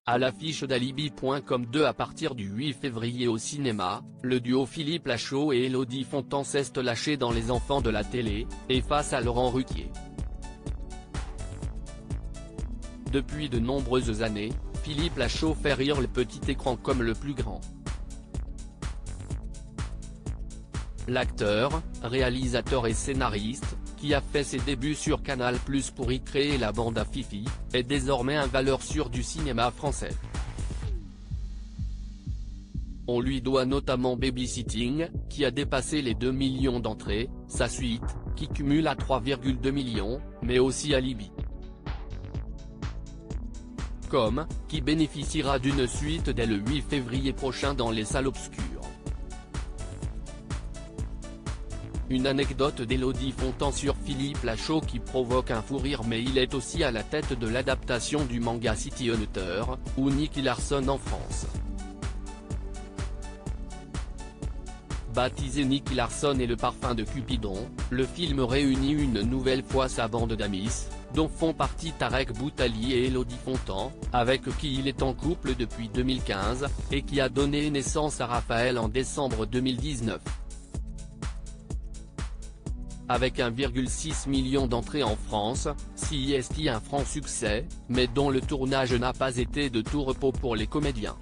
À l'affiche d'Alibi.com 2 à partir du 8 février au cinéma, le duo Philippe Lachaud et Élodie Fontan s'est lâché dans Les Enfants de la télé, et face à Laurent Ruquier. Depuis de nombreuses années, Philippe Lachaud fait rire le petit écran comme le plus grand. L'acteur, réalisateur et scénariste, qui a fait ses débuts sur Canal+ pour y créer la bande à Fifi, est désormais un valeur sûre du cinéma français. On lui doit notamment Babysitting, qui a dépassé les 2 millions d'entrées, sa suite, qui cumule à 3,2 millions, mais aussi Alibi. Qui bénéficiera d'une suite dès le 8 février prochain dans les salles obscures. Une anecdote d'Élodie Fontan sur Philippe Lachaud qui provoque un fou rire, mais il est aussi à la tête de l'adaptation du manga City Hunter, ou Nicky Larson en France. Baptisé Nicky Larson et le parfum de Cupidon, le film réunit une nouvelle fois sa bande d'amis, dont font partie Tarek Boutali et Élodie Fontan, avec qui il est en couple depuis 2015, et qui a donné naissance à Raphaël en décembre 2019. Avec 1,6 million d'entrées en France, c'est un franc succès, mais dont le tournage n'a pas été de tout repos pour les comédiens.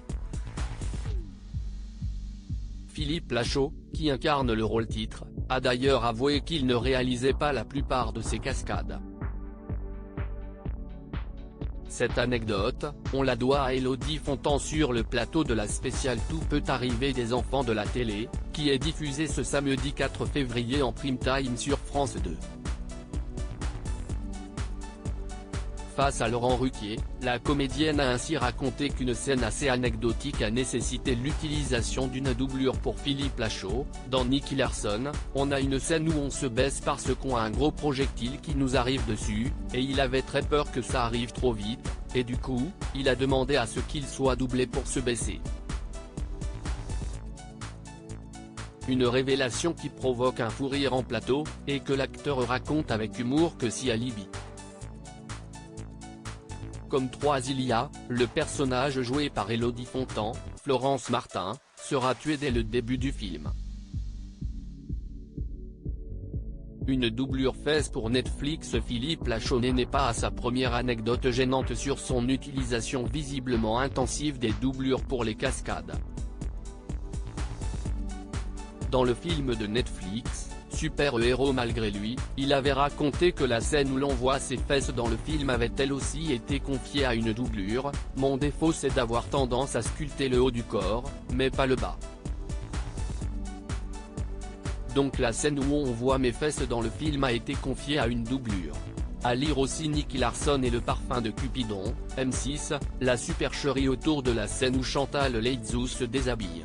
Philippe Lachaud, qui incarne le rôle-titre, a d'ailleurs avoué qu'il ne réalisait pas la plupart de ses cascades. Cette anecdote, on la doit à Élodie Fontan sur le plateau de la spéciale Tout peut arriver des enfants de la télé, qui est diffusée ce samedi 4 février en prime time sur France 2. Face à Laurent Ruquier, la comédienne a ainsi raconté qu'une scène assez anecdotique a nécessité l'utilisation d'une doublure pour Philippe Lachaud. Dans Nicky Larson, on a une scène où on se baisse parce qu'on a un gros projectile qui nous arrive dessus, et il avait très peur que ça arrive trop vite, et du coup, il a demandé à ce qu'il soit doublé pour se baisser. Une révélation qui provoque un fou rire en plateau, et que l'acteur raconte avec humour que si Alibi. Comme 3 il y a, le personnage joué par Élodie Fontan, Florence Martin, sera tué dès le début du film. Une doublure faite pour Netflix. Philippe Lachaud n'est pas à sa première anecdote gênante sur son utilisation visiblement intensive des doublures pour les cascades. Dans le film de Netflix, Super-héros malgré lui, il avait raconté que la scène où l'on voit ses fesses dans le film avait elle aussi été confiée à une doublure. Mon défaut c'est d'avoir tendance à sculpter le haut du corps, mais pas le bas. Donc la scène où on voit mes fesses dans le film a été confiée à une doublure. À lire aussi Nicky Larson et le parfum de Cupidon, M6, la supercherie autour de la scène où Chantal Laizou se déshabille.